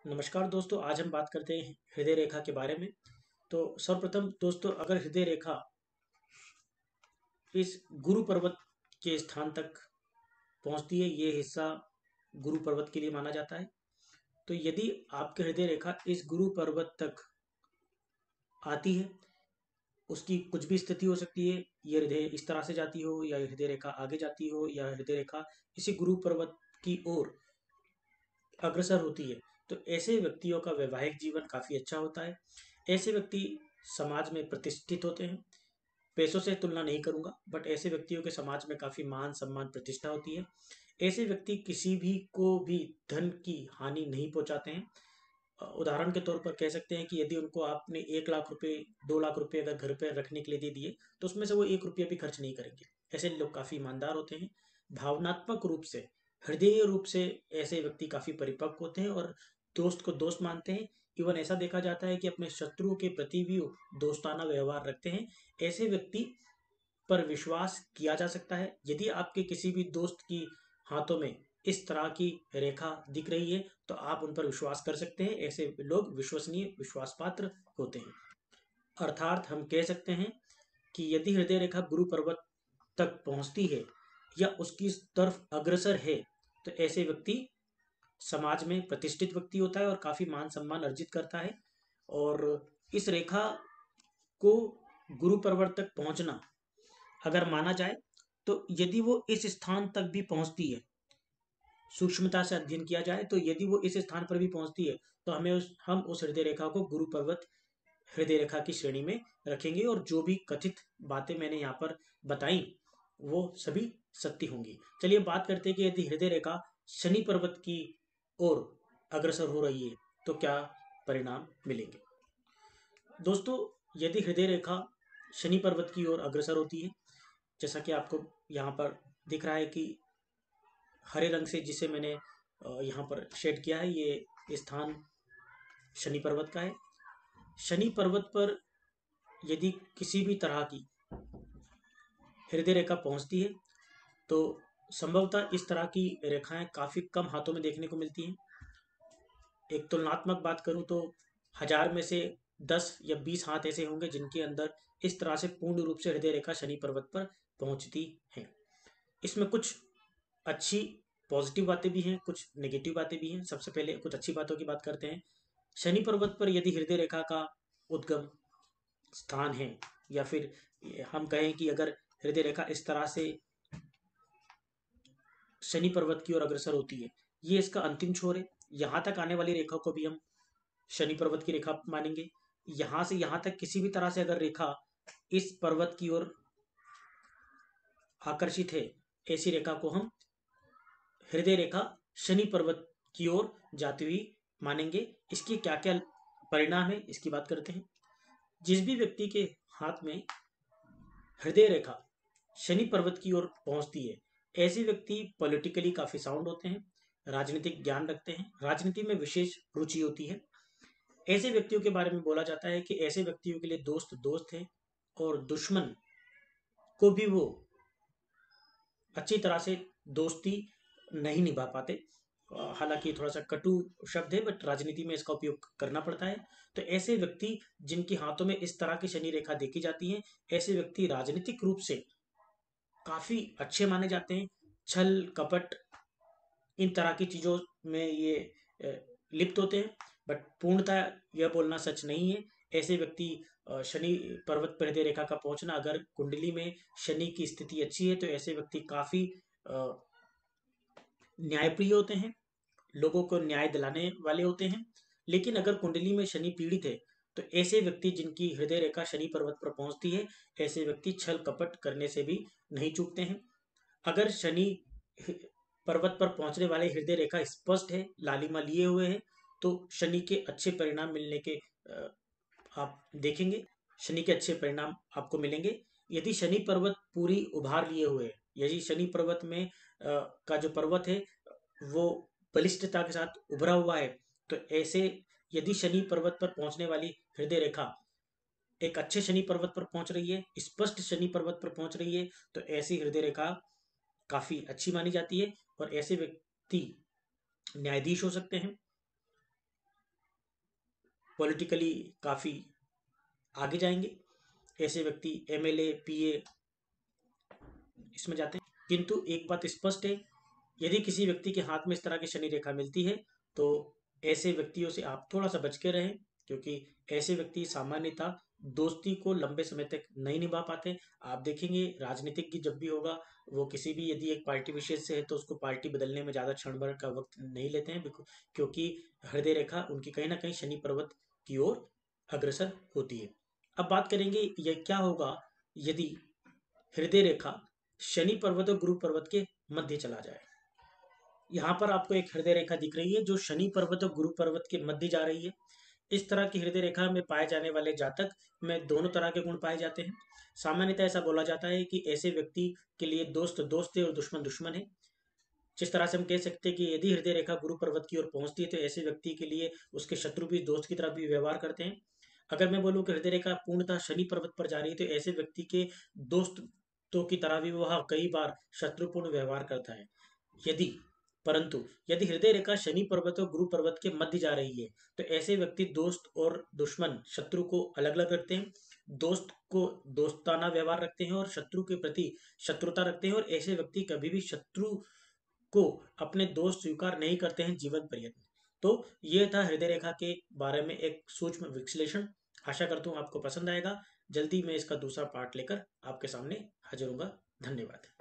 नमस्कार दोस्तों, आज हम बात करते हैं हृदय रेखा के बारे में। तो सर्वप्रथम दोस्तों, अगर हृदय रेखा इस गुरु पर्वत के स्थान तक पहुंचती है, ये हिस्सा गुरु पर्वत के लिए माना जाता है। तो यदि आपके हृदय रेखा इस गुरु पर्वत तक आती है, उसकी कुछ भी स्थिति हो सकती है। ये हृदय इस तरह से जाती हो, या हृदय रेखा आगे जाती हो, या हृदय रेखा इसी गुरु पर्वत की ओर अग्रसर होती है, तो ऐसे व्यक्तियों का वैवाहिक जीवन काफ़ी अच्छा होता है। ऐसे व्यक्ति समाज में प्रतिष्ठित होते हैं। पैसों से तुलना नहीं करूंगा, बट ऐसे व्यक्तियों के समाज में काफ़ी मान सम्मान प्रतिष्ठा होती है। ऐसे व्यक्ति किसी भी को भी धन की हानि नहीं पहुंचाते हैं। उदाहरण के तौर पर कह सकते हैं कि यदि उनको आपने 1 लाख रुपए 2 लाख रुपए अगर घर पर रखने के लिए दे दिए, तो उसमें से वो 1 रुपया भी खर्च नहीं करेंगे। ऐसे लोग काफ़ी ईमानदार होते हैं। भावनात्मक रूप से, हृदय रूप से ऐसे व्यक्ति काफ़ी परिपक्व होते हैं और दोस्त को दोस्त मानते हैं। इवन ऐसा देखा जाता है कि अपने शत्रुओं के प्रति भी वो दोस्ताना व्यवहार रखते हैं। ऐसे व्यक्ति पर विश्वास किया जा सकता है। यदि आपके किसी भी दोस्त की हाथों में इस तरह की रेखा दिख रही है, तो आप उन पर विश्वास कर सकते हैं। ऐसे लोग विश्वसनीय, विश्वास पात्र होते हैं। अर्थात हम कह सकते हैं कि यदि हृदय रेखा गुरु पर्वत तक पहुंचती है या उसकी तरफ अग्रसर है, तो ऐसे व्यक्ति समाज में प्रतिष्ठित व्यक्ति होता है और काफी मान सम्मान अर्जित करता है। और इस रेखा को गुरु पर्वत तक पहुंचना अगर माना जाए, तो यदि वो इस स्थान तक भी पहुंचती है, सूक्ष्मता से अध्ययन किया जाए, तो यदि वो इस स्थान पर भी पहुंचती है, तो हम उस हृदय रेखा को गुरु पर्वत हृदय रेखा की श्रेणी में रखेंगे। और जो भी कथित बातें मैंने यहाँ पर बताई, वो सभी सत्य होंगी। चलिए बात करते हैं कि यदि हृदय रेखा शनि पर्वत की ओर अग्रसर हो रही है, तो क्या परिणाम मिलेंगे। दोस्तों, यदि हृदय रेखा शनि पर्वत की ओर अग्रसर होती है, जैसा कि आपको यहाँ पर दिख रहा है कि हरे रंग से जिसे मैंने यहाँ पर शेड किया है, ये स्थान शनि पर्वत का है। शनि पर्वत पर यदि किसी भी तरह की हृदय रेखा पहुंचती है, तो संभवतः इस तरह की रेखाएं काफ़ी कम हाथों में देखने को मिलती हैं। एक तुलनात्मक बात करूं तो 1000 में से 10 या 20 हाथ ऐसे होंगे जिनके अंदर इस तरह से पूर्ण रूप से हृदय रेखा शनि पर्वत पर पहुंचती है। इसमें कुछ अच्छी पॉजिटिव बातें भी हैं, कुछ नेगेटिव बातें भी हैं। सबसे पहले कुछ अच्छी बातों की बात करते हैं। शनि पर्वत पर यदि हृदय रेखा का उद्गम स्थान है, या फिर हम कहें कि अगर हृदय रेखा इस तरह से शनि पर्वत की ओर अग्रसर होती है, ये इसका अंतिम छोर है। यहाँ तक आने वाली रेखा को भी हम शनि पर्वत की रेखा मानेंगे। यहाँ से यहाँ तक किसी भी तरह से अगर रेखा इस पर्वत की ओर आकर्षित है, ऐसी रेखा को हम हृदय रेखा शनि पर्वत की ओर जाती हुई मानेंगे। इसके क्या क्या परिणाम है, इसकी बात करते हैं। जिस भी व्यक्ति के हाथ में हृदय रेखा शनि पर्वत की ओर पहुंचती है, ऐसे व्यक्ति पॉलिटिकली काफी साउंड होते हैं, राजनीतिक ज्ञान रखते हैं, राजनीति में विशेष रुचि होती है। ऐसे व्यक्तियों के बारे में बोला जाता है कि ऐसे व्यक्तियों के लिए दोस्त दोस्त हैं, और दुश्मन को भी वो अच्छी तरह से दोस्ती नहीं निभा पाते। हालांकि थोड़ा सा कटु शब्द है, बट राजनीति में इसका उपयोग करना पड़ता है। तो ऐसे व्यक्ति जिनके हाथों में इस तरह की शनि रेखा देखी जाती है, ऐसे व्यक्ति राजनीतिक रूप से काफी अच्छे माने जाते हैं। छल कपट इन तरह की चीजों में ये अ, लिप्त होते हैं, बट पूर्णतः यह बोलना सच नहीं है। ऐसे व्यक्ति शनि पर्वत पर हृदय रेखा का पहुंचना, अगर कुंडली में शनि की स्थिति अच्छी है, तो ऐसे व्यक्ति काफी न्यायप्रिय होते हैं, लोगों को न्याय दिलाने वाले होते हैं। लेकिन अगर कुंडली में शनि पीड़ित है, तो ऐसे व्यक्ति जिनकी हृदय रेखा शनि पर्वत पर पहुंचती है, ऐसे व्यक्ति छल कपट करने से भी नहीं चूकते हैं। अगर शनि पर्वत पर पहुंचने वाले हृदय रेखा स्पष्ट है, लालिमा लिए हुए है, तो शनि के अच्छे परिणाम मिलने के आप देखेंगे। शनि के अच्छे परिणाम आपको मिलेंगे। यदि शनि पर्वत पूरी उभार लिए हुए है, यदि शनि पर्वत में का जो पर्वत है वो बलिष्ठता के साथ उभरा हुआ है, तो ऐसे यदि शनि पर्वत पर पहुंचने वाली हृदय रेखा एक अच्छे शनि पर्वत पर पहुंच रही है, स्पष्ट शनि पर्वत पर पहुंच रही है, तो ऐसी हृदय रेखा काफी अच्छी मानी जाती है। और ऐसे व्यक्ति न्यायाधीश हो सकते हैं, पॉलिटिकली काफ़ी आगे जाएंगे, ऐसे व्यक्ति एमएलए पीए इसमें जाते हैं। किंतु एक बात स्पष्ट है, यदि किसी व्यक्ति के हाथ में इस तरह की शनि रेखा मिलती है तो ऐसे व्यक्तियों से आप थोड़ा सा बच के रहें, क्योंकि ऐसे व्यक्ति सामान्यतः दोस्ती को लंबे समय तक नहीं निभा पाते। आप देखेंगे राजनीतिज्ञ जब भी होगा, वो किसी भी यदि एक पार्टी विशेष से है तो उसको पार्टी बदलने में ज़्यादा क्षण भर का वक्त नहीं लेते हैं, क्योंकि हृदय रेखा उनकी कहीं ना कहीं शनि पर्वत की ओर अग्रसर होती है। अब बात करेंगे यह क्या होगा यदि हृदय रेखा शनि पर्वत और गुरु पर्वत के मध्य चला जाए। यहाँ पर आपको एक हृदय रेखा दिख रही है जो शनि पर्वत और गुरु पर्वत के मध्य जा रही है। इस तरह की हृदय रेखा में पाए जाने वाले जातक में दोनों तरह के गुण पाए जाते हैं। सामान्यतः ऐसा बोला जाता है कि ऐसे व्यक्ति के लिए दोस्त दोस्त है और दुश्मन दुश्मन है। जिस तरह से हम कह सकते हैं कि यदि हृदय रेखा गुरु पर्वत की ओर पहुंचती है तो ऐसे व्यक्ति के लिए उसके शत्रु भी दोस्त की तरह भी व्यवहार करते हैं। अगर मैं बोलूँ कि हृदय रेखा पूर्णतः शनि पर्वत पर जा रही है तो ऐसे व्यक्ति के दोस्तों की तरह भी वह कई बार शत्रुपूर्ण व्यवहार करता है। यदि परंतु यदि हृदय रेखा शनि पर्वत और गुरु पर्वत के मध्य जा रही है तो ऐसे व्यक्ति दोस्त और दुश्मन शत्रु को अलग अलग रखते हैं, दोस्त को दोस्ताना व्यवहार रखते हैं और शत्रु के प्रति शत्रुता रखते हैं, और ऐसे व्यक्ति कभी भी शत्रु को अपने दोस्त स्वीकार नहीं करते हैं जीवन पर्यंत। तो ये था हृदय रेखा के बारे में एक सूक्ष्म विश्लेषण। आशा करता हूँ आपको पसंद आएगा। जल्दी मैं इसका दूसरा पार्ट लेकर आपके सामने हाजिर होऊंगा। धन्यवाद।